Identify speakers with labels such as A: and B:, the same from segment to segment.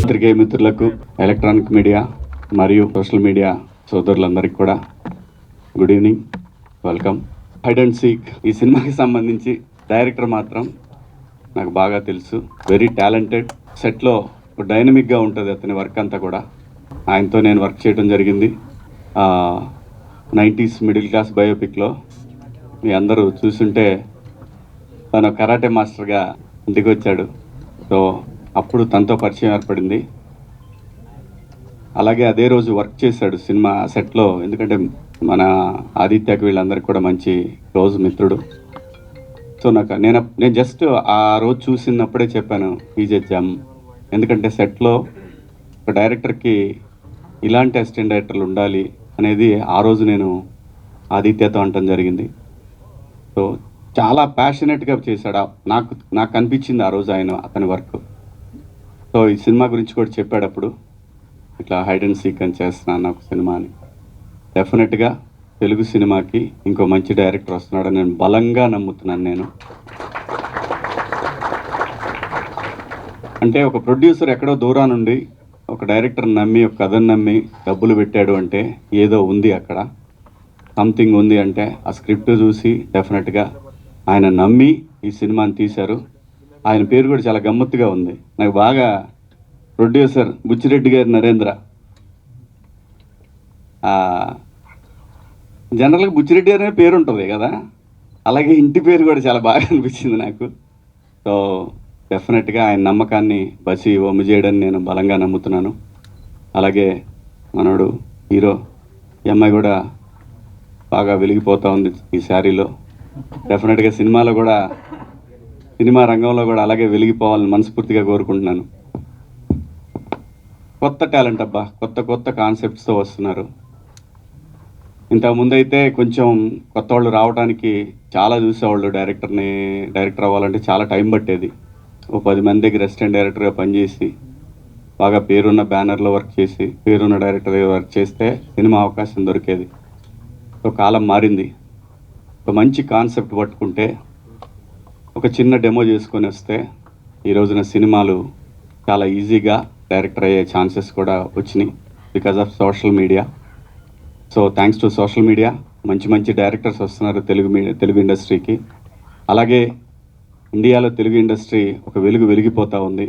A: పత్రికే మిత్రులకు, electronic media మరియు social media సోదరులందరికీ కూడా good evening, welcome. Hide and seek ఈ సినిమాకి సంబంధించి డైరెక్టర్ మాత్రం నాకు బాగా తెలుసు. Very talented. సెట్లో డైనమిక్గా ఉంటుంది అతని వర్క్ అంతా కూడా. ఆయనతో నేను వర్క్ చేయడం జరిగింది 90s మిడిల్ క్లాస్ బయోపిక్లో. మీ అందరూ చూస్తుంటే తను కరాటే మాస్టర్గా ఇంటికి వచ్చాడు. సో అప్పుడు తనతో పరిచయం ఏర్పడింది. అలాగే అదే రోజు వర్క్ చేశాడు సినిమా సెట్లో. ఎందుకంటే మన ఆదిత్యకి వీళ్ళందరికీ కూడా మంచి క్లోజ్ మిత్రుడు. సో నేను జస్ట్ ఆ రోజు చూసినప్పుడే చెప్పాను ఈజ్ ఎ జమ్. ఎందుకంటే సెట్లో ఒక డైరెక్టర్కి ఇలాంటి అసిస్టెంట్ డైరెక్టర్లు ఉండాలి అనేది ఆ రోజు నేను ఆదిత్యతో అనటం జరిగింది. సో చాలా ప్యాషనెట్గా చేశాడు. నాకు అనిపించింది ఆ రోజు అతని వర్క్. సో ఈ సినిమా గురించి కూడా చెప్పాడప్పుడు, ఇట్లా హైడ్ అండ్ సీక్ అని చేస్తున్నాను ఒక సినిమా అని. డెఫినెట్గా తెలుగు సినిమాకి ఇంకో మంచి డైరెక్టర్ వస్తున్నాడని నేను బలంగా నమ్ముతున్నాను. నేను అంటే ఒక ప్రొడ్యూసర్ ఎక్కడో దూరం నుండి ఒక డైరెక్టర్ నమ్మి, ఒక కథను నమ్మి డబ్బులు పెట్టాడు అంటే ఏదో ఉంది అక్కడ, సంథింగ్ ఉంది. అంటే ఆ స్క్రిప్ట్ చూసి డెఫినెట్గా ఆయన నమ్మి ఈ సినిమాని తీశారు. ఆయన పేరు కూడా చాలా గమ్మత్తుగా ఉంది. నాకు బాగా ప్రొడ్యూసర్ బుచ్చిరెడ్డి గారి నరేంద్ర. జనరల్గా బుచ్చిరెడ్డి గారి పేరు ఉంటుంది కదా, అలాగే ఇంటి పేరు కూడా చాలా బాగా అనిపించింది నాకు. సో డెఫినెట్గా ఆయన నమ్మకాన్ని బసి వమ్ము చేయడని నేను బలంగా నమ్ముతున్నాను. అలాగే మనోడు హీరో ఈ అమ్మాయి కూడా బాగా వెలిగిపోతూ ఉంది ఈ శారీలో. డెఫినెట్గా సినిమా రంగంలో కూడా అలాగే వెలిగిపోవాలని మనస్ఫూర్తిగా కోరుకుంటున్నాను. కొత్త టాలెంట్ అబ్బా, కొత్త కాన్సెప్ట్స్తో వస్తున్నారు. ఇంతకుముందు అయితే కొంచెం కొత్త వాళ్ళు రావడానికి చాలా చూసేవాళ్ళు. డైరెక్టర్ అవ్వాలంటే చాలా టైం పట్టేది. ఓ 10 మంది దగ్గర అసిస్టెంట్ డైరెక్టర్గా పనిచేసి బాగా పేరున్న బ్యానర్లో వర్క్ చేసి పేరున్న డైరెక్టర్గా వర్క్ చేస్తే సినిమా అవకాశం దొరికేది. సో కాలం మారింది. ఒక మంచి కాన్సెప్ట్ పట్టుకుంటే, ఒక చిన్న డెమో చేసుకొని వస్తే ఈ రోజున సినిమాలు చాలా ఈజీగా డైరెక్టర్ అయ్యే ఛాన్సెస్ కూడా వచ్చినాయి because of social media. So thanks to social media మంచి డైరెక్టర్స్ వస్తున్నారు తెలుగు ఇండస్ట్రీకి. అలాగే ఇండియాలో తెలుగు ఇండస్ట్రీ ఒక వెలిగిపోతూ ఉంది.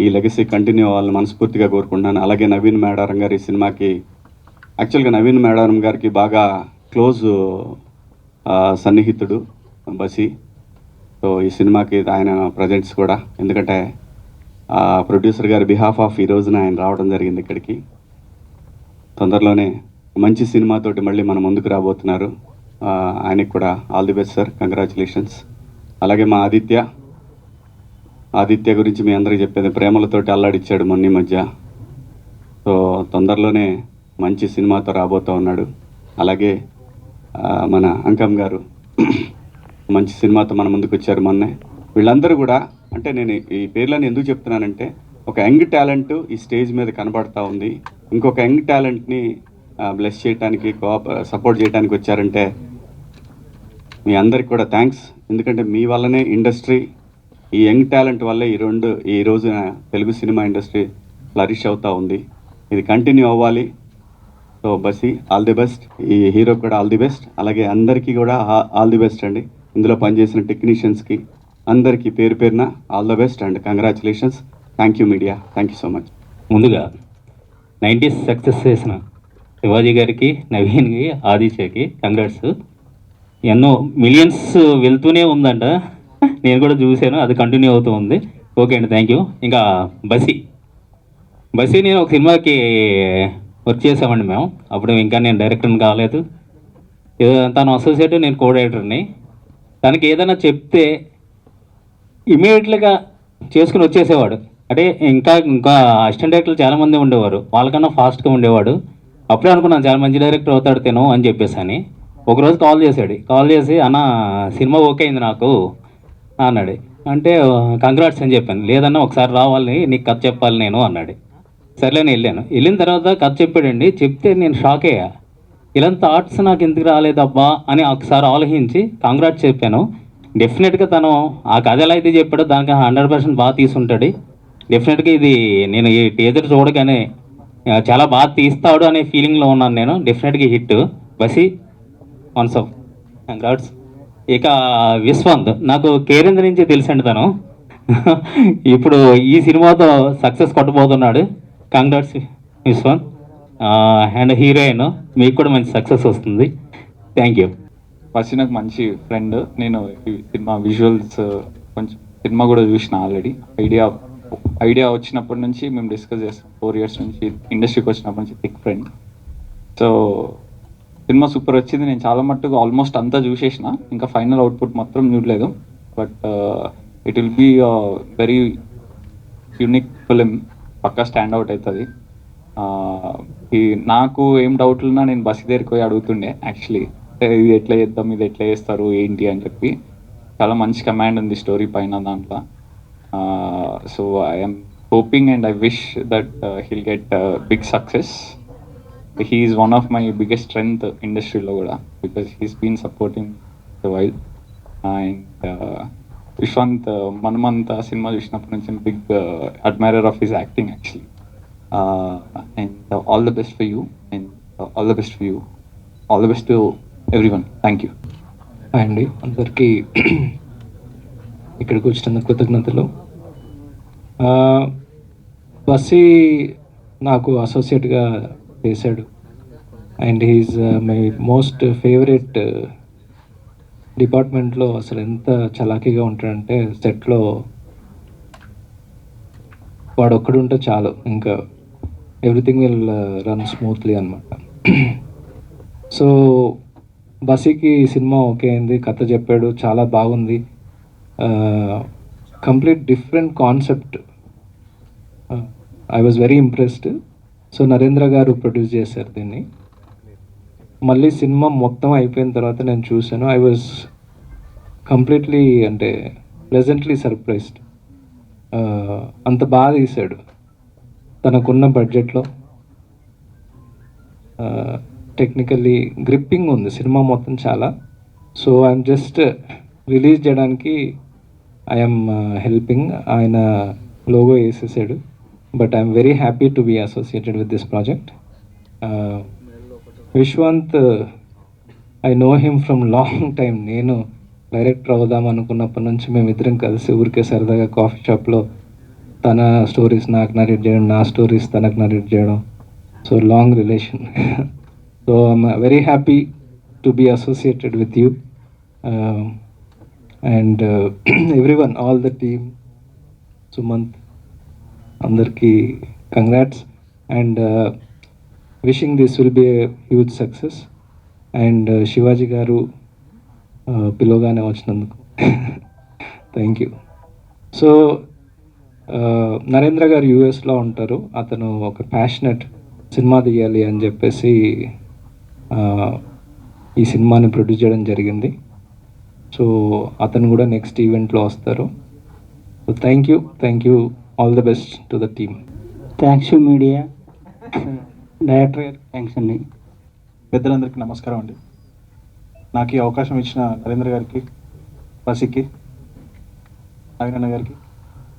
A: ఈ లెగసీ కంటిన్యూ అవ్వాలని మనస్ఫూర్తిగా కోరుకుంటున్నాను. అలాగే నవీన్ మేడారం గారి సినిమాకి, యాక్చువల్గా నవీన్ మేడారం గారికి బాగా క్లోజ్ సన్నిహితుడు బసి. సో ఈ సినిమాకి ఆయన ప్రజెంట్స్ కూడా, ఎందుకంటే ప్రొడ్యూసర్ గారి బిహాఫ్ ఆఫ్ ఈ రోజున ఆయన రావడం జరిగింది ఇక్కడికి. తొందరలోనే మంచి సినిమాతోటి మళ్ళీ మన ముందుకు రాబోతున్నారు. ఆయనకి కూడా all the best sir, congratulations. అలాగే మా ఆదిత్య గురించి మీ అందరికీ చెప్పేది, ప్రేమలతోటి అల్లాడిచ్చాడు మొన్న మధ్య. సో తొందరలోనే మంచి సినిమాతో రాబోతూ ఉన్నాడు. అలాగే మన అంకమ్ గారు మంచి సినిమాతో మన ముందుకు వచ్చారు మొన్నే. వీళ్ళందరూ కూడా, అంటే నేను ఈ పేర్లను ఎందుకు చెప్తున్నానంటే, ఒక యంగ్ టాలెంట్ ఈ స్టేజ్ మీద కనబడతా ఉంది. ఇంకొక యంగ్ టాలెంట్ని బ్లెస్ చేయడానికి, సపోర్ట్ చేయడానికి వచ్చారంటే మీ అందరికి కూడా థ్యాంక్స్. ఎందుకంటే మీ వల్లనే ఇండస్ట్రీ, ఈ యంగ్ టాలెంట్ వల్లే ఈ రోజున తెలుగు సినిమా ఇండస్ట్రీ ఫ్లరిష్ అవుతూ ఉంది. ఇది కంటిన్యూ అవ్వాలి. So Basi all the best. ఈ హీరో కూడా ఆల్ ది బెస్ట్. అలాగే అందరికీ కూడా ఆల్ ది బెస్ట్ అండి. ఇందులో పనిచేసిన టెక్నీషియన్స్కి అందరికీ పేరున all the best and congratulations. Thank you media, thank you so much.
B: ముందుగా 90s సక్సెస్ చేసిన శివాజీ గారికి, నవీన్కి, ఆదిత్యకి కంగ్రాట్స్. ఎన్నో మిలియన్స్ వెళ్తూనే ఉందంట, నేను కూడా చూశాను, అది కంటిన్యూ అవుతూ ఉంది. ఓకే అండి, థ్యాంక్ యూ. ఇంకా బసి నేను ఒక సినిమాకి వర్క్ చేసామండి మేము. అప్పుడు ఇంకా నేను డైరెక్టర్ని కాలేదు. తను అసోసియేట్, నేను కో డైరెక్టర్ని. తనకి ఏదైనా చెప్తే ఇమీడియట్గా చేసుకుని వచ్చేసేవాడు. అంటే ఇంకా అసిస్టెంట్ డైరెక్టర్లు చాలామంది ఉండేవారు, వాళ్ళకన్నా ఫాస్ట్గా ఉండేవాడు. అప్పుడే అనుకున్నాను చాలా మంచి డైరెక్టర్ అవుతాడు తను అని చెప్పేసి అని. ఒకరోజు కాల్ చేసి అన్న సినిమా ఓకే అయింది నాకు అన్నాడు. అంటే కంగ్రాట్స్ అని చెప్పాను. లేదన్నా ఒకసారి రావాలి, నీకు కథ చెప్పాలి నేను అన్నాడు. సర్లేని వెళ్ళిన తర్వాత కథ చెప్పాడండి. చెప్తే నేను షాక్ అయ్యా. ఇలాంటి థాట్స్ నాకు ఎందుకు రాలేదబ్బా అని ఒకసారి ఆలోచించి కంగ్రాట్స్ చెప్పాను. డెఫినెట్గా తను ఆ కథ ఎలా అయితే చెప్పాడో దానికి 100% బాగా తీసుంటాడు. డెఫినెట్గా ఇది నేను ఈ టీజర్ చూడగానే చాలా బాగా తీస్తాడు అనే ఫీలింగ్లో ఉన్నాను నేను. డెఫినెట్గా హిట్ బసి వన్స్ ఆఫ్ కంగ్రాట్స్. ఇక విశ్వంత్ నాకు కేరింద్ర నుంచి తెలుసండి తను. ఇప్పుడు ఈ సినిమాతో సక్సెస్ కొట్టబోతున్నాడు. కంగ్రాట్స్ విశ్వంత్. అండ్ హీరోయిన్ మీకు కూడా మంచి సక్సెస్ వస్తుంది. Thank you.
C: ఫస్ట్ నాకు మంచి ఫ్రెండ్. నేను ఈ సినిమా విజువల్స్ కొంచెం సినిమా కూడా చూసిన ఆల్రెడీ. ఐడియా వచ్చినప్పటి నుంచి మేము డిస్కస్ చేస్తాం. 4 years నుంచి ఇండస్ట్రీకి వచ్చినప్పటి నుంచి thick friend. So cinema super వచ్చింది. నేను చాలా మట్టుకు ఆల్మోస్ట్ అంతా చూసేసిన, ఇంకా ఫైనల్ అవుట్పుట్ మాత్రం చూడలేదు. But it will be very unique film. పక్కా స్టాండ్ అవుట్ అవుతుంది. నాకు ఏం డౌట్లు ఉన్నా నేను బస్ దగ్గరికి పోయి అడుగుతుండే యాక్చువల్లీ, ఇది ఎట్లా చేద్దాం, ఇది ఎట్లా చేస్తారు ఏంటి అని చెప్పి. చాలా మంచి కమాండ్ ఉంది స్టోరీ పైన దాంట్లో. So I'm hoping and I wish that he'll get big success. He is one of my biggest strength ఇండస్ట్రీలో కూడా, because he's been supporting the while. అండ్ విశ్వంత్ మనమంతా సినిమా చూసినప్పటి నుంచి big admirer of his acting actually. And all the best for you, and all the best for you, all the best to everyone. Thank you.
D: Hi అండి అందరికీ. ఇక్కడికి వచ్చిన కృతజ్ఞతలు. బస్సీ నాకు అసోసియేట్గా చేశాడు. And he's my most favourite. డిపార్ట్మెంట్లో అసలు ఎంత చలాకీగా ఉంటాడంటే సెట్లో వాడు ఒక్కడుంటే చాలు, ఇంకా ఎవ్రీథింగ్ విల్ రన్ స్మూత్లీ అనమాట. సో బస్సీకి సినిమా ఓకే అయింది, కథ చెప్పాడు, చాలా బాగుంది. Complete different concept. I was very impressed. So Narendra గారు ప్రొడ్యూస్ చేశారు దీన్ని. మళ్ళీ సినిమా మొత్తం అయిపోయిన తర్వాత నేను చూశాను. ఐ వాజ్ కంప్లీట్లీ అంటే ప్లెజెంట్లీ సర్ప్రైజ్డ్. అంత బాగా తీశాడు తనకున్న బడ్జెట్లో. టెక్నికల్లీ గ్రిప్పింగ్ ఉంది సినిమా మొత్తం చాలా. సో ఐఎమ్ జస్ట్ రిలీజ్ చేయడానికి ఐఎమ్ హెల్పింగ్. ఆయన లోగో వేసేసాడు. But I'm very happy to be associated with this project. Vishwant, I know him from long time. నేను డైరెక్టర్ అవుదాం అనుకున్నప్పటి నుంచి మేమిద్దరం కలిసి ఊరికే సరదాగా కాఫీ షాప్లో తన స్టోరీస్ నాకు నరేట్ చేయడం, నా స్టోరీస్ తనకు నరేట్ చేయడం. So long relation. So I'm very happy to be associated with you and everyone, all the team, Sumanth, అందరికీ congrats. And wishing this will be a huge success. And Shivaji garu పిలవగానే వచ్చినందుకు thank you. So Narendra గారు యూఎస్లో ఉంటారు. అతను ఒక passionate cinema తీయాలి అని చెప్పేసి ఈ సినిమాని ప్రొడ్యూస్ చేయడం జరిగింది. సో అతను కూడా నెక్స్ట్ ఈవెంట్లో వస్తారు. So thank you, all the best to the team.
E: Thanks you media, director గారు థ్యాంక్స్ అండి.
F: పెద్దలందరికీ నమస్కారం అండి. నాకు ఈ అవకాశం ఇచ్చిన నరేంద్ర గారికి, బసికి, నవీనన్న గారికి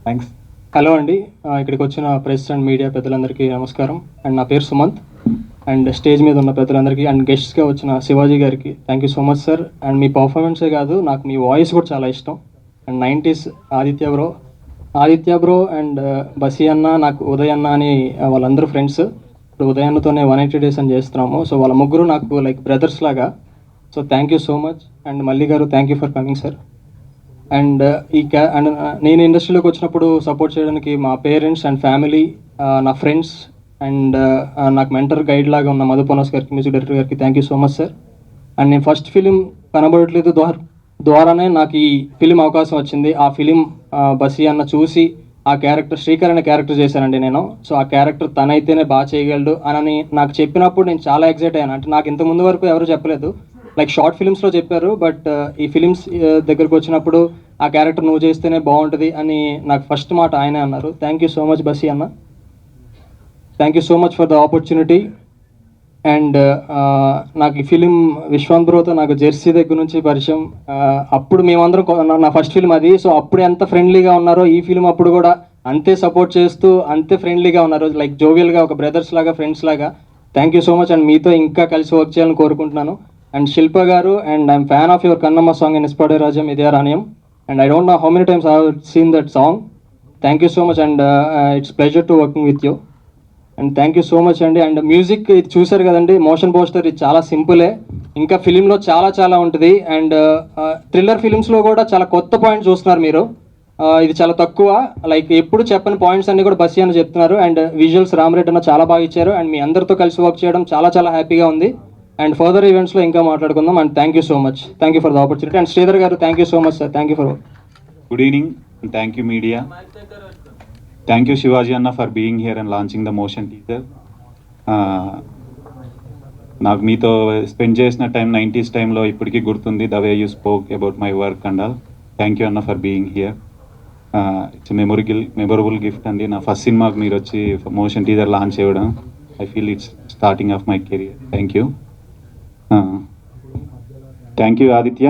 F: థ్యాంక్స్.
G: హలో అండి, ఇక్కడికి వచ్చిన ప్రెస్ అండ్ మీడియా పెద్దలందరికీ నమస్కారం. అండ్ నా పేరు సుమంత్. అండ్ స్టేజ్ మీద ఉన్న పెద్దలందరికీ అండ్ గెస్ట్స్గా వచ్చిన శివాజీ గారికి thank you so much sir. And మీ పర్ఫార్మెన్సే కాదు, నాకు మీ వాయిస్ కూడా చాలా ఇష్టం. And 90s Aditya bro and Basi అన్న, నాకు ఉదయ్ అన్న అని వాళ్ళందరూ ఫ్రెండ్స్. ఇప్పుడు ఉదయ్ అన్నతోనే 180 days అని చేస్తున్నాము. సో వాళ్ళ ముగ్గురు నాకు లైక్ బ్రదర్స్ లాగా. So thank you so much. And Malli garu thank you for coming sir. And నేను ఇండస్ట్రీలోకి వచ్చినప్పుడు సపోర్ట్ చేయడానికి మా పేరెంట్స్ అండ్ ఫ్యామిలీ, నా ఫ్రెండ్స్ అండ్ నాకు మెంటర్ గైడ్ లాగా ఉన్న మధుపనోస్ గారికి, మ్యూజిక్ డైరెక్టర్ గారికి thank you so much sir. And నేను ఫస్ట్ ఫిలిం కనబడట్లేదు ద్వారానే నాకు ఈ ఫిలిం అవకాశం వచ్చింది. ఆ ఫిలిం బసీ అన్న చూసి ఆ క్యారెక్టర్ శ్రీకర్ అనే క్యారెక్టర్ చేశానండి నేను. సో ఆ క్యారెక్టర్ తనైతేనే బాగా చేయగలడు అని నాకు చెప్పినప్పుడు నేను చాలా ఎక్సైట్ అయ్యాను. అంటే నాకు ఇంత ముందు వరకు ఎవరు చెప్పలేదు, లైక్ షార్ట్ ఫిలిమ్స్లో చెప్పారు. బట్ ఈ ఫిలిమ్స్ దగ్గరకు వచ్చినప్పుడు ఆ క్యారెక్టర్ నువ్వు చేస్తేనే బాగుంటుంది అని నాకు ఫస్ట్ మాట ఆయనే అన్నారు. థ్యాంక్ యూ సో మచ్ బసీ అన్న. Thank you so much for the opportunity. And నాకు ఈ ఫిలిం విశ్వాంత్ బ్రోతో నాకు జెర్సీ దగ్గర నుంచి పరిచయం. అప్పుడు మేమందరం నా ఫస్ట్ ఫిలిం అది. సో అప్పుడు ఎంత ఫ్రెండ్లీగా ఉన్నారో ఈ ఫిలిం అప్పుడు కూడా అంతే సపోర్ట్ చేస్తూ అంతే ఫ్రెండ్లీగా ఉన్నారు, లైక్ జోవియల్గా ఒక బ్రదర్స్ లాగా ఫ్రెండ్స్ లాగా. Thank you so much and మీతో ఇంకా కలిసి వర్క్ చేయాలని కోరుకుంటున్నాను. And Shilpa garu, and I'm fan of your Kannamma song in Ispade Rajavum Idhaya Raniyum, and I don't know how many times I have seen that song. Thank you so much and it's pleasure to working with you and thank you so much అండి. And music ఇది చూసారు కదండి, motion poster, ఇది చాలా సింపులే, ఇంకా ఫిలింలో చాలా ఉంటుంది. అండ్ థ్రిల్లర్ ఫిలిమ్స్లో కూడా చాలా కొత్త పాయింట్స్ చూస్తున్నారు మీరు. ఇది చాలా తక్కువ, లైక్ ఎప్పుడు చెప్పని పాయింట్స్ అన్ని కూడా బస్సి అని చెప్తున్నారు. అండ్ విజువల్స్ రామరెడ్డి అన్న చాలా బాగా ఇచ్చారు. అండ్ మీ అందరితో కలిసి వర్క్ చేయడం చాలా హ్యాపీగా ఉంది. అండ్ ఫర్దర్ ఈవెంట్స్లో ఇంకా మాట్లాడుకుందాం. And thank you so much, thank you for the opportunity. And Sridhar garu, thank you so much sir, thank you for.
H: Good evening and thank you media. Thank you Shivaji Anna for being here and launching the motion teaser. నాకు మీతో spend చేసిన time 90s టైంలో ఇప్పటికీ గుర్తుంది, the way you spoke about my work and all. Thank you అన్న for being here. It's memorable gift అండి. నా first సినిమాకి మీరు వచ్చి మోషన్ టీజర్ లాంచ్ చేయడం, I feel it's starting of my career. Thank you. Thank you Aditya.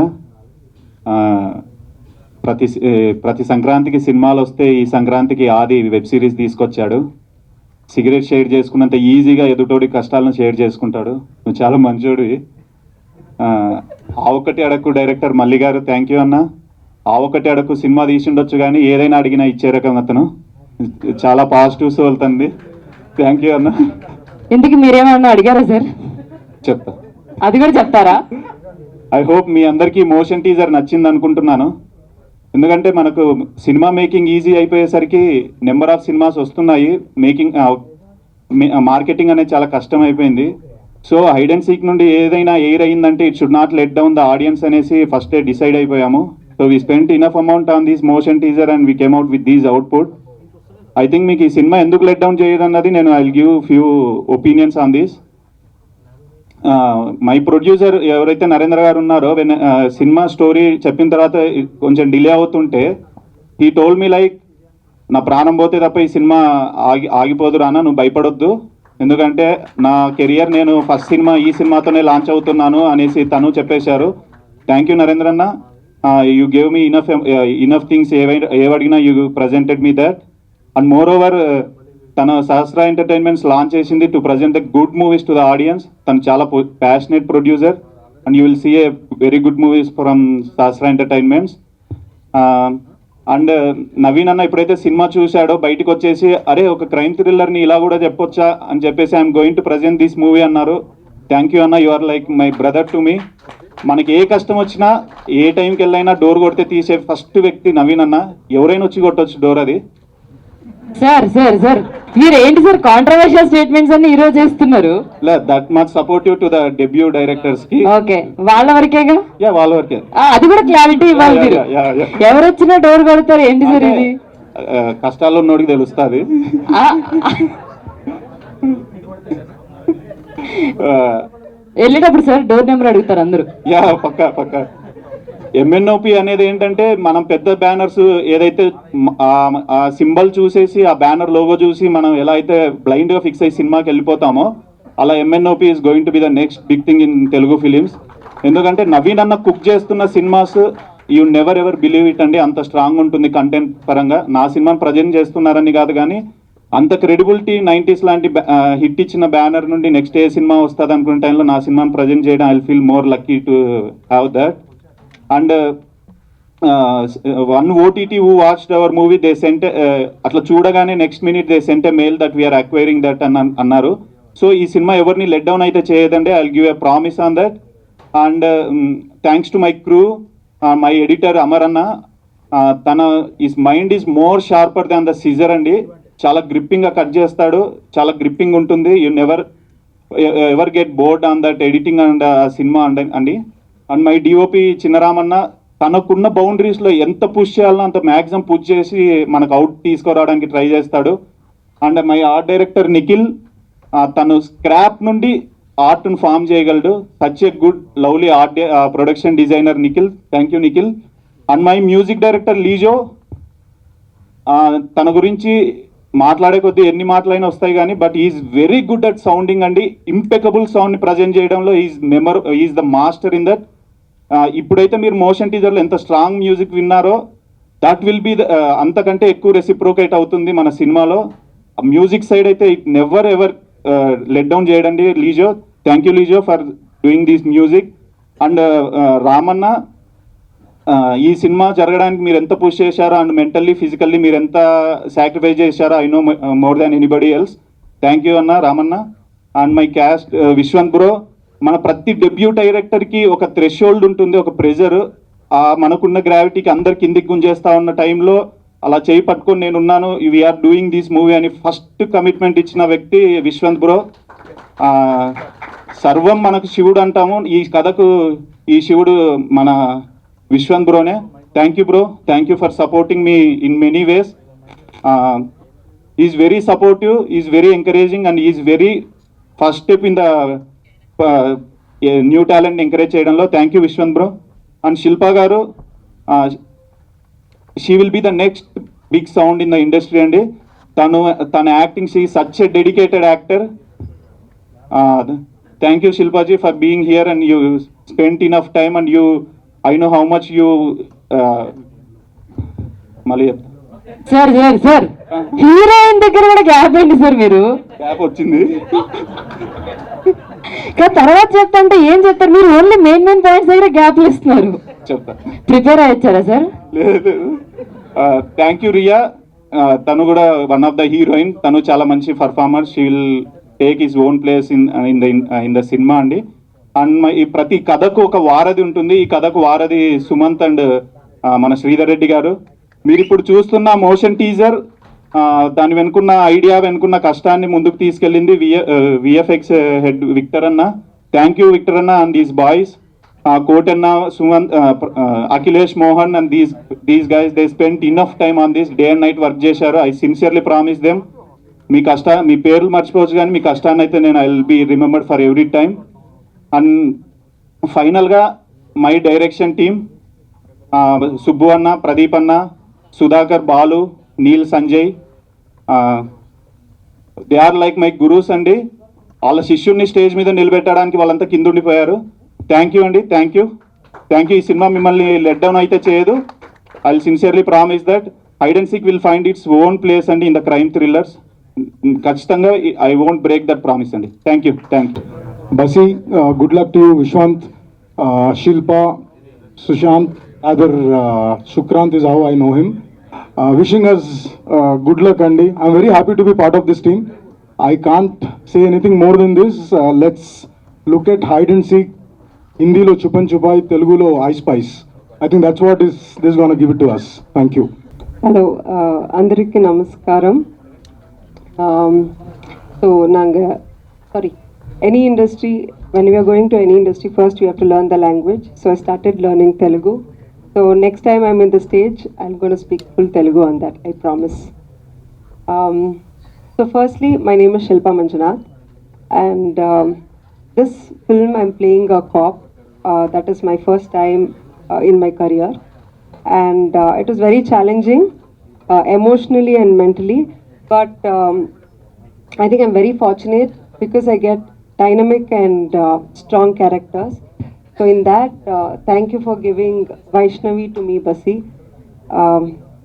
H: ప్రతి సంక్రాంతికి సినిమాలు వస్తే ఈ సంక్రాంతికి ఆది వెబ్ సిరీస్ తీసుకొచ్చాడు. సిగరెట్ షేర్ చేసుకున్నంత ఈజీగా ఎదుటోడి కష్టాలను షేర్ చేసుకుంటాడు. నువ్వు చాలా మంచోడివి. ఆ ఒక్కటి అడక్కు director Malli garu, thank you అన్న. ఆ ఒక్కటి అడక్కు సినిమా తీసిండొచ్చు కానీ ఏదైనా అడిగినా ఇచ్చే రకం అతను. చాలా పాజిటివ్స్ వెళ్తుంది. థ్యాంక్ యూ అన్న.
I: ఇందుకు మీరేమన్నా అడిగారా సార్?
H: చెప్తా,
I: అది కూడా చెప్తారా?
H: ఐ హోప్ మీ అందరికీ మోషన్ టీజర్ నచ్చింది అనుకుంటున్నాను. ఎందుకంటే మనకు సినిమా మేకింగ్ ఈజీ అయిపోయేసరికి నెంబర్ ఆఫ్ సినిమాస్ వస్తున్నాయి, మార్కెటింగ్ అనేది చాలా కష్టం అయిపోయింది. సో హైడ్ అండ్ సీక్ నుండి ఏదైనా ఎయిర్ అయిందంటే it should not let down the audience అనేసి ఫస్టే డిసైడ్ అయిపోయాము. So we spent enough amount on this motion teaser and we came out with these output. I think మీకు ఈ cinema ఎందుకు let down చేయదన్నది నేను I will give few opinions on this. My producer ఎవరైతే నరేంద్ర గారు ఉన్నారో, cinema story చెప్పిన తర్వాత కొంచెం డిలే అవుతుంటే హీ టోల్డ్ మీ లైక్, నా ప్రాణం పోతే తప్ప ఈ సినిమా ఆగిపోదు రానా, నువ్వు భయపడొద్దు, ఎందుకంటే నా కెరియర్ నేను ఫస్ట్ సినిమా ఈ సినిమాతోనే లాంచ్ అవుతున్నాను అనేసి తను చెప్పేశారు. థ్యాంక్ యూ నరేంద్ర అన్న. You gave me enough things, ఏవడిగినా you presented me that. And more over తన సహస్ర ఎంటర్టైన్మెంట్స్ లాంచ్ చేసింది to present the good movies to the audience. తను చాలా passionate producer and you will see a very good movies from Sahasra entertainments. And Naveen అన్న ఎప్పుడైతే cinema చూశాడో బయటకు వచ్చేసి, అరే ఒక క్రైమ్ థ్రిల్లర్ని ఇలా కూడా చెప్పొచ్చా అని చెప్పేసి I'm going to present this movie అన్నారు. థ్యాంక్ యూ అన్న, you are like my brother to me. మనకి ఏ కష్టం వచ్చినా ఏ టైంకి వెళ్ళైనా డోర్ కొడితే తీసే ఫస్ట్ వ్యక్తి నవీన్ అన్న. ఎవరైనా వచ్చి కొట్టొచ్చు డోర్ అది.
I: సార్ సార్ సార్ మీరు ఏంటి సార్ కాంట్రవర్షియల్ స్టేట్మెంట్స్ అన్ని ఈ రోజు చేస్తున్నారు?
H: That much supportive to the debut directors కి.
I: ఓకే, వాళ్ళ వరకేగా?
H: యా, వాళ్ళ వరకే.
I: అది కూడా క్లారిటీ ఇవ్వాలి మీరు. ఎవరు వచ్చినా డోర్ కొడతారు ఏంటి సార్ ఇది?
H: కష్టాల్లో ఉన్నోడికి తెలుస్తుంది.
I: వెళ్ళేటప్పుడు సార్ డోర్ నెంబర్ అడుగుతారు అందరూ.
H: యా, పక్కా. ఎంఎన్ఓపి అనేది ఏంటంటే మనం పెద్ద బ్యానర్స్ ఏదైతే ఆ సింబల్ చూసేసి ఆ బ్యానర్ లోగో చూసి మనం ఎలా అయితే బ్లైండ్గా ఫిక్స్ అయ్యి సినిమాకి వెళ్ళిపోతామో, అలా MNOP is going to be the next big thing in Telugu films. ఎందుకంటే నవీన్ అన్న కుక్ చేస్తున్న cinemas you never ever believe it అండి, అంత స్ట్రాంగ్ ఉంటుంది కంటెంట్ పరంగా. నా సినిమాని ప్రజెంట్ చేస్తున్నారని కాదు కానీ అంత క్రెడిబిలిటీ 90s లాంటి హిట్ ఇచ్చిన బ్యానర్ నుండి నెక్స్ట్ ఏ సినిమా వస్తుంది అనుకునే టైంలో నా సినిమాని ప్రజెంట్ చేయడం I feel more lucky to have that. And one OTT who watched our movie they sent, అట్లా చూడగానే next minute they sent a mail that we're acquiring that అన్నారు. సో ఈ సినిమా ఎవరిని లెట్ డౌన్ అయితే చేయదండి, I will give a promise on that. And thanks to my crew, my editor Amar అన్న. తన is mind is more sharper than the scissor అండి. చాలా గ్రిప్పింగ్గా కట్ చేస్తాడు, చాలా గ్రిప్పింగ్ ఉంటుంది. You never ever get bored on that editing and cinema అండి. And my DOP చిన్నరామన్న, తనకున్న బౌండరీస్లో ఎంత పుష్ చేయాలనో అంత మ్యాక్సిమం పుష్ చేసి మనకు అవుట్ తీసుకురావడానికి ట్రై చేస్తాడు. And my art director Nikhil, తను స్క్రాప్ నుండి ఆర్ట్ను ఫామ్ చేయగలడు. Such a good lovely art production designer Nikhil. Thank you Nikhil. And my music director Leejo, తన గురించి మాట్లాడే కొద్దీ ఎన్ని మాటలైనా వస్తాయి కానీ but is very good at sounding అండి. ఇంపెకబుల్ సౌండ్ని ప్రజెంట్ చేయడంలో is the master in that. ఇప్పుడైతే మీరు మోషన్ టీజర్లో ఎంత స్ట్రాంగ్ మ్యూజిక్ విన్నారో దట్ విల్ బి అంతకంటే ఎక్కువ రెసిప్రోకేట్ అవుతుంది మన సినిమాలో. మ్యూజిక్ సైడ్ అయితే it never ever let down చేయడండి Leejo. Thank you Leejo for doing this music. And Ramanna, ఈ సినిమా జరగడానికి మీరు ఎంత పుష్ చేశారో అండ్ మెంటల్లీ ఫిజికల్లీ మీరు ఎంత సాక్రిఫైస్ చేశారో I know more than anybody else. Thank you అన్న Ramanna. And my cast Viswanth bro. మన ప్రతి డెబ్యూ డైరెక్టర్కి ఒక థ్రెషోల్డ్ ఉంటుంది, ఒక ప్రెజర్. మనకున్న గ్రావిటీకి అందరు కిందికి గుంజేస్తా ఉన్న టైంలో అలా చేయి పట్టుకొని నేనున్నాను, వీఆర్ డూయింగ్ దిస్ మూవీ అని ఫస్ట్ కమిట్మెంట్ ఇచ్చిన వ్యక్తి విశ్వంత్ బ్రో. సర్వం మనకు శివుడు అంటాము, ఈ కథకు ఈ శివుడు మన విశ్వంత్ బ్రోనే. Thank you bro, thank you for supporting me in many ways. Is very supportive, is very encouraging and is very first step in the new talent encourage చేయడంలో. థ్యాంక్ యూ విశ్వంత్ బ్రో. And Shilpa garu, she will be the next big sound in the industry అండి. తన acting, she such a dedicated actor. Thank you Shilpaji for being here and you spent enough time and you I know how much you మళ్ళీ
I: sir sir sir heroine దగ్గర కూడా gap ఏంటి sir మీరు?
H: Gap వచ్చింది
I: తర్వాత చెప్తా అంటే ఏం చెప్తారు మీరు? ఓన్లీ మెయిన్ పాయింట్స్ దగ్గర గ్యాప్లు ఇస్తున్నారు.
H: చెప్తా.
I: ప్రిపేర్ అయ్యారా సార్?
H: లేదు. Thank you Riya. తను కూడా వన్ ఆఫ్ ద హీరోయిన్. తను చాలా మంచి performer. She will take his own place in the cinema అండి. అండ్ ఈ ప్రతి కథకు ఒక వారధి ఉంటుంది. ఈ కథకు వారధి సుమంత్ అండ్ మన శ్రీధర్ రెడ్డి గారు. మీరు ఇప్పుడు చూస్తున్న మోషన్ టీజర్, దాని వెనుకున్న ఐడియా, వెనుకున్న కష్టాన్ని ముందుకు తీసుకెళ్ళింది విఎఫ్ఎక్స్ హెడ్ విక్టర్ అన్న. థ్యాంక్ యూ విక్టర్ అన్న and these boys, Kotanna, Sumanth, Akhilesh, Mohan and these guys, they spend enough time on this. Day and night work చేశారు. I sincerely promise them. మీ పేర్లు మర్చిపోవచ్చు కానీ మీ కష్టాన్ని అయితే నేను I will be remembered for every time. And ఫైనల్గా మై డైరెక్షన్ టీమ్, సుబ్బు అన్న, ప్రదీప్ అన్న, Sudhakar, Balu, Neel, Sanjay, they are like my gurus అండి. వాళ్ళ శిష్యుడిని స్టేజ్ మీద నిలబెట్టడానికి వాళ్ళంతా కింద ఉండిపోయారు. థ్యాంక్ యూ అండి, థ్యాంక్ యూ, థ్యాంక్ యూ. ఈ సినిమా మిమ్మల్ని లెట్ డౌన్ అయితే చేయదు. I will sincerely promise that hide and seek will find it's own place అండి ఇన్ ద క్రైమ్ థ్రిల్లర్స్. ఖచ్చితంగా I won't break that promise అండి. Thank you, thank you.
J: Basi, good luck to you, Vishwant, Shilpa, Sushant, either Sukrant is how I know him. Wishing us good luck, Andy. I'm very happy to be part of this team. I can't say anything more than this. Let's look at hide and seek. Hindi lo chupan chupai, Telugu lo I spice. I think that's what this is going to give it to us. Thank you.
K: Hello అందరికీ నమస్కారం. So any industry, when we are going to any industry, first you have to learn the language. So I started learning Telugu. So next time I'm in the stage, I'm going to speak full Telugu on that, I promise. So firstly, my name is Shilpa Manjunath, and this film I'm playing a cop. That is my first time in my career, and it was very challenging, emotionally and mentally, but I think I'm very fortunate because I get dynamic and strong characters. So in that, thank you for giving Vaishnavi to me, Basi.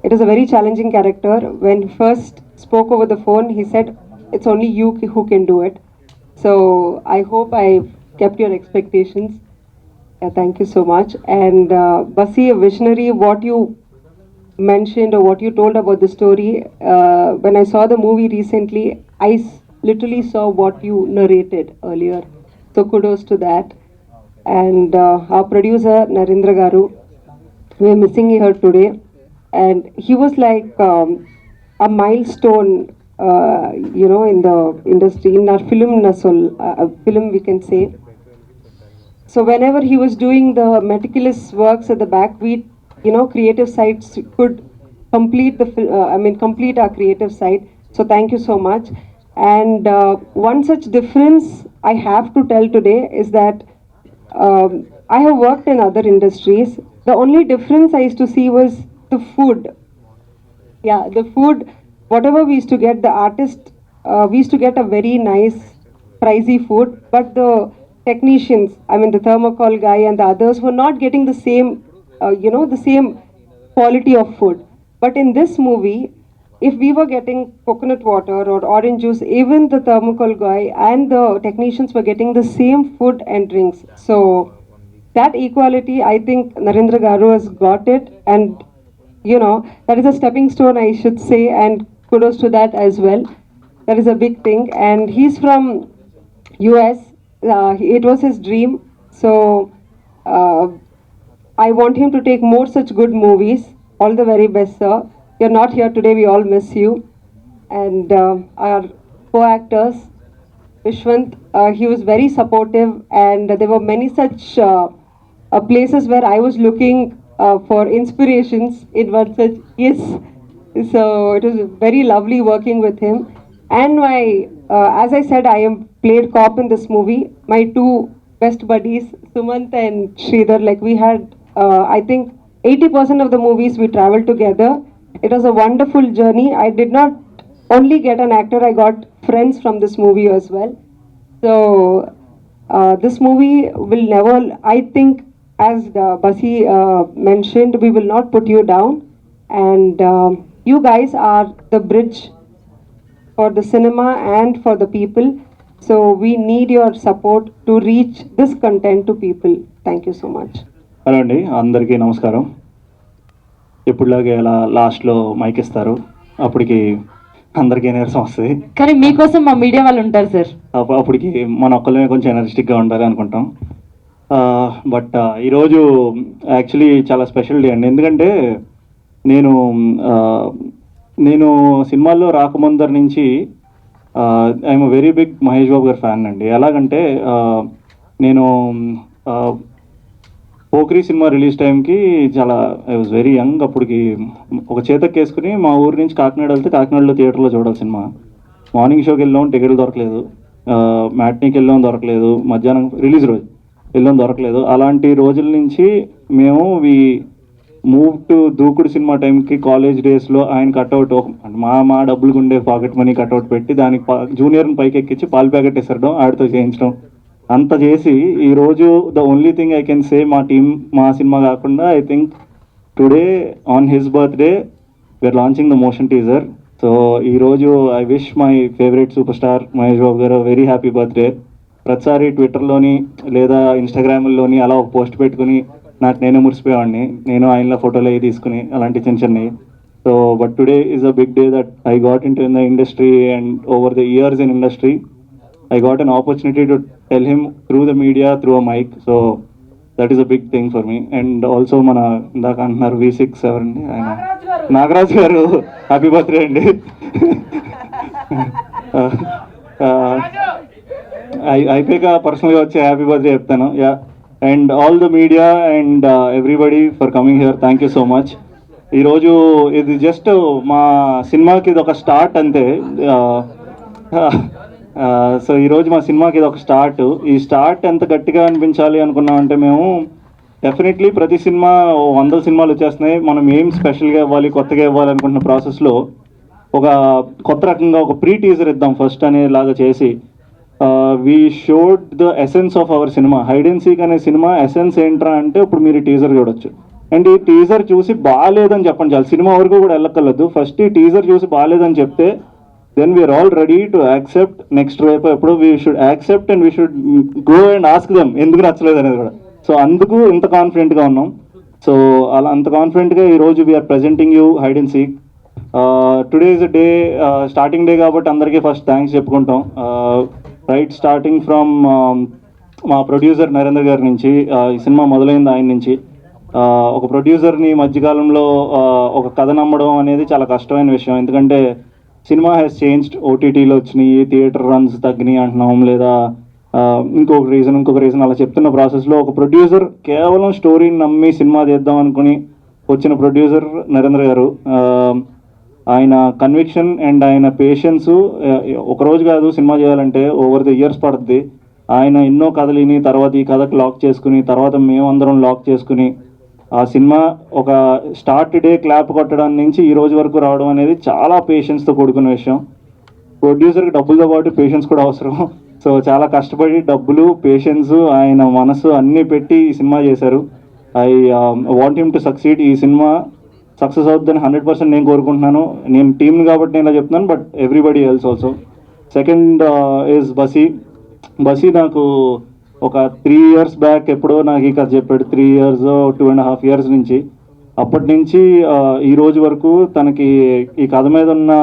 K: It is a very challenging character. When he first spoke over the phone, he said, it's only you who can do it. So I hope I've kept your expectations. Thank you so much. And Basi, a visionary, what you mentioned or what you told about the story, when I saw the movie recently, I literally saw what you narrated earlier. So kudos to that. And our producer Narendra Garu, we are missing here today, and he was like a milestone, in the industry, in our film film we can say. So whenever he was doing the meticulous works at the back, we creative sides could complete complete our creative side. So thank you so much. And one such difference I have to tell today is that I have worked in other industries. The only difference I used to see was the food. Yeah, the food, whatever we used to get, the artist, we used to get a very nice, pricey food, but the technicians, the thermocol guy and the others were not getting the same, the same quality of food. But in this movie, if we were getting coconut water or orange juice, even the thermocol guy and the technicians were getting the same food and drinks. So that equality, I think Narendra Garu has got it, and you know, that is a stepping stone, I should say, and kudos to that as well. That is a big thing, and he's from US. It was his dream, so I want him to take more such good movies. All the very best, sir. You're not here today, we all miss you. And our co-actors, Vishwant, he was very supportive, and there were many such places where I was looking for inspirations in one such, yes. So it was very lovely working with him. And my, as I said, I am played cop in this movie. My two best buddies, Sumant and Sridhar, like we had, I think 80% of the movies we traveled together. It was a wonderful journey. I did not only get an actor, I got friends from this movie as well. So this movie will never, I think, as Basi mentioned, we will not put you down. And you guys are the bridge for the cinema and for the people. So we need your support to reach this content to people. Thank you so much.
F: Hello అండి, అందరికీ నమస్కారం. ఎప్పుడులాగే అలా లాస్ట్లో mic ఇస్తారు, అప్పటికి అందరికీ నీరసం వస్తుంది.
I: కానీ మీకోసం మా మీడియా వాళ్ళు ఉంటారు సార్.
F: అప్పటికి మన ఒక్కళ్ళమే కొంచెం ఎనర్జెటిక్గా ఉండాలి అనుకుంటాం. బట్ ఈరోజు యాక్చువల్లీ చాలా స్పెషల్ డే అండి. ఎందుకంటే నేను సినిమాల్లో రాకముందరి నుంచి I'm very big Mahesh Babu గారి ఫ్యాన్ అండి. ఎలాగంటే నేను పోక్రీ సినిమా రిలీజ్ టైంకి చాలా ఐ వాజ్ వెరీ యంగ్. అప్పటికి ఒక చేతకు వేసుకుని మా ఊరి నుంచి కాకినాడ వెళ్తే కాకినాడలో థియేటర్లో చూడాలి సినిమా. మార్నింగ్ షోకి వెళ్ళాం, టికెట్లు దొరకలేదు. మ్యాట్నీకి వెళ్ళాం, దొరకలేదు. మధ్యాహ్నం రిలీజ్ రోజు వెళ్ళాం, దొరకలేదు. అలాంటి రోజుల నుంచి మేము మూవ్ టు దూకుడు సినిమా టైంకి కాలేజ్ డేస్లో ఆయన కట్అవుట్ మా డబ్బులు ఉండే పాకెట్ మనీ కట్అవుట్ పెట్టి దానికి జూనియర్ని పైకి ఎక్కించి పాలు ప్యాకెట్ వేసడం, ఆడితో చేయించడం, అంత చేసి ఈరోజు the only thing I can say మా సినిమా కాకుండా I think today on his birthday we're launching the motion teaser. So ఈరోజు I wish my favourite super star Mahesh Babu garu very happy birthday. ప్రతిసారి ట్విట్టర్లోని లేదా ఇన్స్టాగ్రామ్లోని అలా ఒక పోస్ట్ పెట్టుకుని నాకు నేనే మురిసిపోయేవాడిని, నేను ఆయనలో ఫోటోలు అవి తీసుకుని అలాంటి చిన్న చిన్నవి. So but today is a big day that I got in to in the industry and over the years in industry I got an opportunity to tell him through the media, through a mic. So that is a big thing for me. And also మన ఇందాక అంటున్నారు V6 ఎవరండి, ఆయన నాగరాజ్ గారు happy birthday అండి. అయిపోయాక పర్సనల్గా వచ్చి హ్యాపీ బర్త్డే చెప్తాను. Yeah, and all the media and everybody for coming here, thank you so much. ఈరోజు ఇది జస్ట్ మా సినిమాకి ఇది ఒక స్టార్ట్ అంతే. సో ఈరోజు మా సినిమాకి ఇది ఒక స్టార్ట్. ఈ స్టార్ట్ ఎంత గట్టిగా అనిపించాలి అనుకున్నామంటే మేము డెఫినెట్లీ ప్రతి సినిమా 100 సినిమాలు వచ్చేస్తున్నాయి. మనం ఏం స్పెషల్గా ఇవ్వాలి, కొత్తగా ఇవ్వాలి అనుకుంటున్న ప్రాసెస్లో ఒక కొత్త రకంగా ఒక ప్రీ టీజర్ ఇద్దాం ఫస్ట్ అనేలాగా చేసి we showed the essence of our cinema. Hide and seek అనే సినిమా ఎసెన్స్ ఏంట్రా అంటే ఇప్పుడు మీరు టీజర్ చూడొచ్చు. అండ్ ఈ టీజర్ చూసి బాగాలేదని చెప్పండి చాలు, సినిమా వరకు కూడా వెళ్ళక్కర్లేదు. ఫస్ట్ ఈ టీజర్ చూసి బాగాలేదని చెప్తే then we are all ready to accept next రేపు ఎప్పుడు we should accept and we should go and ask them ఎందుకు నచ్చలేదు అనేది కూడా. సో అందుకు ఇంత కాన్ఫిడెంట్గా ఉన్నాం. సో అలా అంత కాన్ఫిడెంట్గా ఈరోజు we're presenting you Hide and Seek. Today is day, starting day కాబట్టి అందరికీ ఫస్ట్ థ్యాంక్స్ చెప్పుకుంటాం. రైట్ స్టార్టింగ్ ఫ్రమ్ మా ప్రొడ్యూసర్ నరేంద్ర గారి నుంచి, ఈ సినిమా మొదలైంది ఆయన నుంచి. ఒక ప్రొడ్యూసర్ని మధ్యకాలంలో ఒక కథ నమ్మడం అనేది చాలా కష్టమైన విషయం. ఎందుకంటే సినిమా హ్యాస్ చేంజ్డ్, ఓటీటీలో వచ్చినాయి, థియేటర్ రన్స్ తగ్గినాయి అంటున్నాం, లేదా ఇంకొక రీజన్ అలా చెప్తున్న ప్రాసెస్లో ఒక ప్రొడ్యూసర్ కేవలం స్టోరీని నమ్మి సినిమా తీద్దాం అనుకుని వచ్చిన ప్రొడ్యూసర్ నరేంద్ర గారు. ఆయన కన్విక్షన్ అండ్ ఆయన పేషెన్సు ఒకరోజు కాదు సినిమా చేయాలంటే ఓవర్ ద ఇయర్స్ పడుతుంది. ఆయన ఎన్నో కథలు విని తర్వాత ఈ కథకు లాక్ చేసుకుని తర్వాత మేమందరం లాక్ చేసుకుని ఆ సినిమా ఒక స్టార్ట్ డే క్లాప్ కొట్టడం నుంచి ఈ రోజు వరకు రావడం అనేది చాలా పేషెన్స్తో కూడుకున్న విషయం. ప్రొడ్యూసర్కి డబ్బులతో పాటు పేషెన్స్ కూడా అవసరం. సో చాలా కష్టపడి డబ్బులు, పేషెన్స్, ఆయన మనసు అన్నీ పెట్టి ఈ సినిమా చేశారు. I want him to succeed. ఈ సినిమా సక్సెస్ అవుతుందని 100% నేను కోరుకుంటున్నాను. నేను టీమ్ని కాబట్టి నేను ఇలా చెప్తున్నాను, but everybody else also. Second is Basi నాకు ఒక 3 years బ్యాక్ ఎప్పుడో నాకు ఈ కథ చెప్పాడు. 3 years 2.5 years నుంచి, అప్పటి నుంచి ఈ రోజు వరకు తనకి ఈ కథ మీద ఉన్న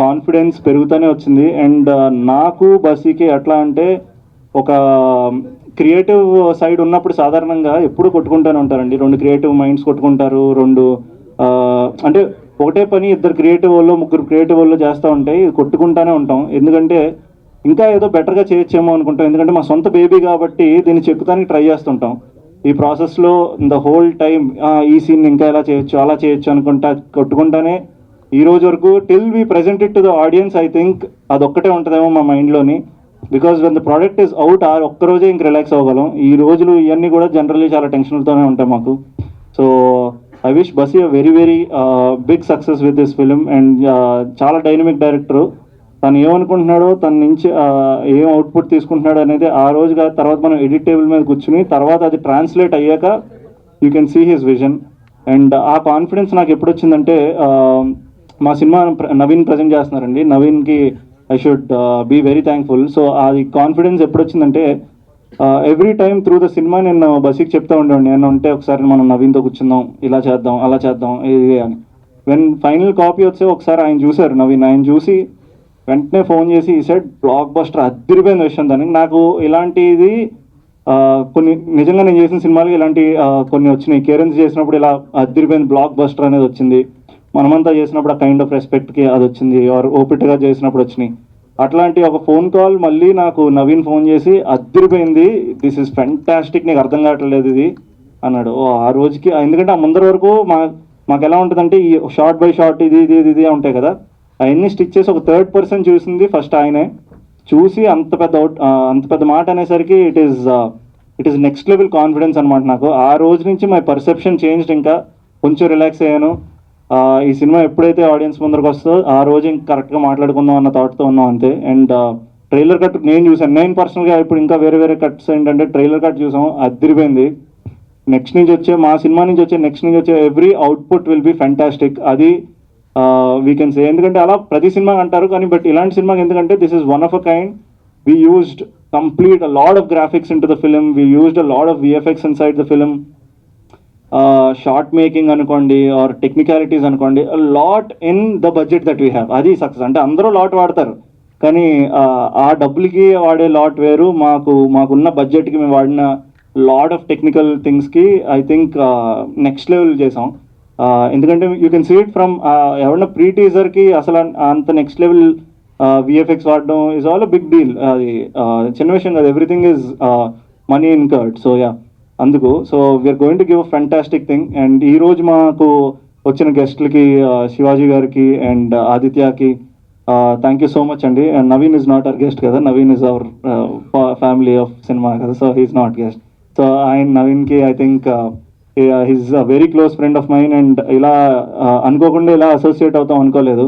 F: కాన్ఫిడెన్స్ పెరుగుతూనే వచ్చింది. అండ్ నాకు బసీకి ఎట్లా అంటే, ఒక క్రియేటివ్ సైడ్ ఉన్నప్పుడు సాధారణంగా ఎప్పుడు కొట్టుకుంటూనే ఉంటారండి. 2 క్రియేటివ్ మైండ్స్ కొట్టుకుంటారు. అంటే ఒకటే పని 2 క్రియేటివ్ వాళ్ళు 3 క్రియేటివ్ వాళ్ళు చేస్తూ ఉంటాయి, కొట్టుకుంటూనే ఉంటాం. ఎందుకంటే ఇంకా ఏదో బెటర్గా చేయొచ్చేమో అనుకుంటాం. ఎందుకంటే మా సొంత బేబీ కాబట్టి దీన్ని చెక్కుతానికి ట్రై చేస్తుంటాం. ఈ ప్రాసెస్లో ద హోల్ టైం ఈ సీన్ ఇంకా ఎలా చేయొచ్చు, అలా చేయొచ్చు అనుకుంటా కొట్టుకుంటానే ఈ రోజు వరకు till we presented to the audience. I think అదొక్కటే ఉంటుందేమో మా మైండ్లోని. Because when the product is out ఒక్కరోజే ఇంక రిలాక్స్ అవ్వగలం. ఈ రోజులు ఇవన్నీ కూడా జనరల్లీ చాలా టెన్షన్లతోనే ఉంటాయి మాకు. So I wish Basi a very very big success with this film. And చాలా డైనమిక్ డైరెక్టరు. తను ఏమనుకుంటున్నాడో, తన నుంచి ఏం అవుట్పుట్ తీసుకుంటున్నాడు అనేది ఆ రోజుగా తర్వాత మనం ఎడిట్ టేబుల్ మీద కూర్చుని తర్వాత అది ట్రాన్స్లేట్ అయ్యాక you can see his vision. And ఆ కాన్ఫిడెన్స్ నాకు ఎప్పుడు వచ్చిందంటే, మా సినిమా నవీన్ ప్రజెంట్ చేస్తున్నారండి. నవీన్కి I should be very thankful. So అది కాన్ఫిడెన్స్ ఎప్పుడు వచ్చిందంటే, every time through the cinema నేను బసీకి చెప్తా ఉండేవాడిని, నేను ఉంటే ఒకసారి మనం నవీన్తో కూర్చుందాం, ఇలా చేద్దాం, అలా చేద్దాం, ఇది అని. వెన్ ఫైనల్ కాపీ వచ్చే ఒకసారి ఆయన చూశారు నవీన్. ఆయన చూసి వెంటనే ఫోన్ చేసి ఈ సెట్ బ్లాక్ బస్టర్ అద్దరిపోయిన విషయం. దానికి నాకు ఇలాంటిది కొన్ని నిజంగా నేను చేసిన సినిమాలకి ఇలాంటి కొన్ని వచ్చినాయి. కేరెన్స్ చేసినప్పుడు ఇలా అద్దరిపోయిన బ్లాక్ బస్టర్ అనేది వచ్చింది. మనమంతా చేసినప్పుడు ఆ కైండ్ ఆఫ్ రెస్పెక్ట్కి అది వచ్చింది. ఆర్ ఓపిట్గా చేసినప్పుడు వచ్చినాయి. అట్లాంటి ఒక ఫోన్ కాల్ మళ్ళీ నాకు నవీన్ ఫోన్ చేసి అద్దరిపోయింది, దిస్ ఇస్ ఫెంటాస్టిక్, నీకు అర్థం కావట్లేదు ఇది అన్నాడు. ఆ రోజుకి ఎందుకంటే ఆ ముందర వరకు మాకు ఎలా ఉంటుందంటే, ఈ షార్ట్ బై షార్ట్ ఇది ఉంటాయి కదా, అవన్నీ స్టిచ్ చేసి ఒక 3rd person చూసింది ఫస్ట్ ఆయనే. చూసి అంత పెద్ద మాట అనేసరికి it is next level confidence అనమాట నాకు. ఆ రోజు నుంచి మై పర్సెప్షన్ చేంజ్డ్. ఇంకా కొంచెం రిలాక్స్ అయ్యాను. ఈ సినిమా ఎప్పుడైతే ఆడియన్స్ ముందరకు వస్తుందో ఆ రోజు ఇంకా కరెక్ట్గా మాట్లాడుకుందాం అన్న థాట్తో ఉన్నాం అంతే. అండ్ ట్రైలర్ కట్ నేను చూసాను. నేను పర్సనల్గా ఇప్పుడు ఇంకా వేరే కట్స్ ఏంటంటే ట్రైలర్ కట్ చూసాం, అదిరిపోయింది. నెక్స్ట్ నుంచి వచ్చే మా సినిమా నుంచి వచ్చే every output will be fantastic. అది వీ కెన్ సే. ఎందుకంటే అలా ప్రతి సినిమా అంటారు కానీ, బట్ ఇలాంటి సినిమాకి ఎందుకంటే this is one of a kind. We used complete a lot of graphics in to the film. We used a lot of VFX in side the film. Short making అనుకోండి are technicalities అనుకోండి, lot in the budget that we have. అది success. అంటే అందరూ lot వాడతారు కానీ ఆ డబ్బులకి వాడే లాట్ వేరు, మాకున్న బడ్జెట్కి మేము వాడిన లాట్ ఆఫ్ టెక్నికల్ థింగ్స్కి ఐ థింక్ నెక్స్ట్ లెవెల్ చేసాం. ఎందుకంటే you can see it from ఎవరన్నా ప్రీ టీజర్కి అసలు అంత నెక్స్ట్ లెవెల్ VFX వాడడం is all a big deal. అది చిన్న విషయం కాదు. Everything is money incurred. So yeah, అందుకు so we're going to give a fantastic thing. And ఈరోజు మాకు వచ్చిన గెస్ట్లకి శివాజీ గారికి అండ్ ఆదిత్యకి థ్యాంక్ యూ సో మచ్ అండి. And Naveen is not our guest కదా, Naveen is our family of cinema కదా, so he is not guest. So నవీన్కి I think he's a very close friend of mine. And ఇలా అనుకోకుండా ఇలా అసోసియేట్ అవుతాం అనుకోలేదు.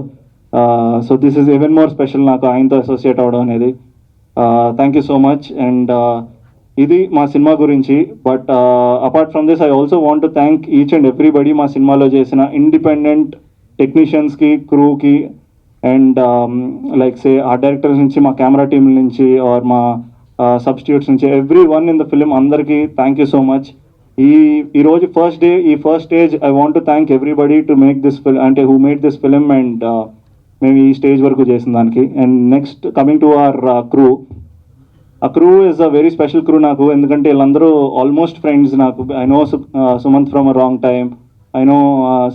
F: So this is even more special నాకు ఆయనతో అసోసియేట్ అవ్వడం అనేది. Thank you so much. And ఇది మా సినిమా గురించి. But apart from this I also want to thank each and everybody మా సినిమాలో చేసిన ఇండిపెండెంట్ టెక్నీషియన్స్కి, క్రూకి, అండ్ లైక్ సే ఆ డైరెక్టర్స్ నుంచి, మా కెమెరా టీమ్ నుంచి, ఆర్ మా సబ్స్టిట్యూట్స్ నుంచి, every one in the film అందరికీ థ్యాంక్ యూ సో మచ్. ఈరోజు ఫస్ట్ డే, ఈ first stage I want to thank everybody to make this film, అంటే who made this film. And మేము ఈ స్టేజ్ వరకు చేసిన దానికి. And next coming to our crew. ఆ crew is a very special crew నాకు. ఎందుకంటే వీళ్ళందరూ ఆల్మోస్ట్ ఫ్రెండ్స్ నాకు. I know Sumanth from a long time, I know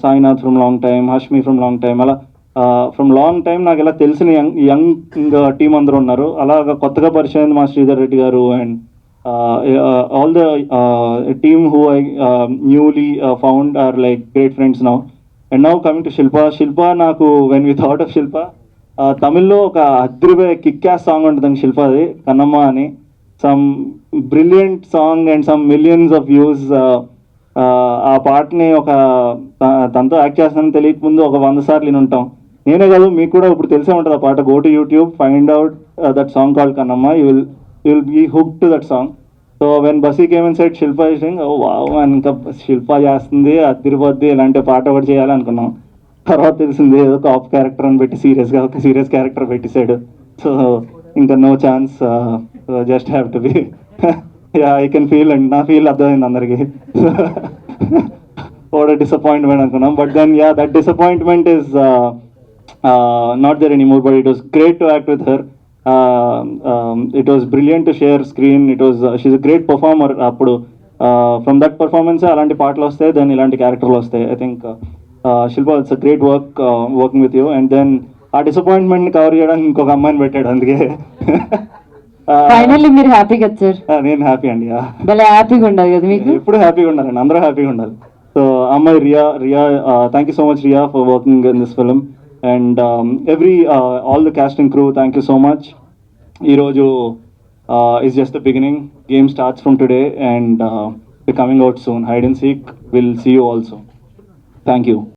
F: Sainath from long time, Hashmi from long time. అలా ఫ్రమ్ లాంగ్ టైమ్ నాకు ఇలా తెలిసిన young team అందరూ ఉన్నారు. అలాగా కొత్తగా పరిచయం మా శ్రీధర్ రెడ్డి గారు and all the team who I newly found are like great friends now. And now coming to Shilpa నాకు when we thought of Shilpa, తమిళ్లో ఒక అద్రిపోయే కిక్ యాస్ సాంగ్ ఉంటుందండి శిల్పాది, కన్నమ్మ అని. Some brilliant song and some millions of views. ఆ పాటని తనతో act చేస్తానని తెలియకముందు ఒక 100 సార్లు విని ఉంటాం. నేనే కాదు, మీకు కూడా ఇప్పుడు తెలిసే ఉంటుంది ఆ పాట. Go to YouTube, find out that song called Kannamma, you will be hook to that song. So when బసీ came and set Shilpa is doing, oh wow ఇంకా శిల్ప చేస్తుంది అదిరిపోద్ది ఇలాంటి పాట ఒకటి చేయాలనుకున్నాం. తర్వాత తెలిసింది ఏదో కాప్ క్యారెక్టర్ అని పెట్టి సీరియస్గా ఒక సీరియస్ క్యారెక్టర్ పెట్టేశాడు. సో ఇంకా no chance, just have to be ya I can feel and నా ఫీల్ అర్థమైంది అందరికీ. వాట్ అ డిసప్పాయింట్మెంట్ అనుకున్నాం. But then ya that disappointment is not there anymore, but it was great to act with her. It was brilliant to share screen. It was she a great performer. అప్పుడు from that performance అలాంటి పాటలు వస్తాయి, then ఇలాంటి క్యారెక్టర్లు వస్తాయి. I think Shilpa it's a great work working with you. And then ఆ డిసప్పాయింట్మెంట్ని cover చేయడానికి ఇంకొక అమ్మాయిని పెట్టాడు, అందుకే
I: ఫైనల్లీ మీరు హ్యాపీ కదా సార్?
F: నేను హ్యాపీ అండి.
I: భలే హ్యాపీగా ఉండాలి కదా మీకు?
F: ఎప్పుడు హ్యాపీగా ఉండాలండి, అందరూ హ్యాపీగా ఉండాలి. సో అమ్మాయి Riya thank you so much Riya for working in this film. And all the cast and crew thank you so much. ఈరోజు is just the beginning. Game starts from today and coming out soon. Hide and seek will see you also. Thank you.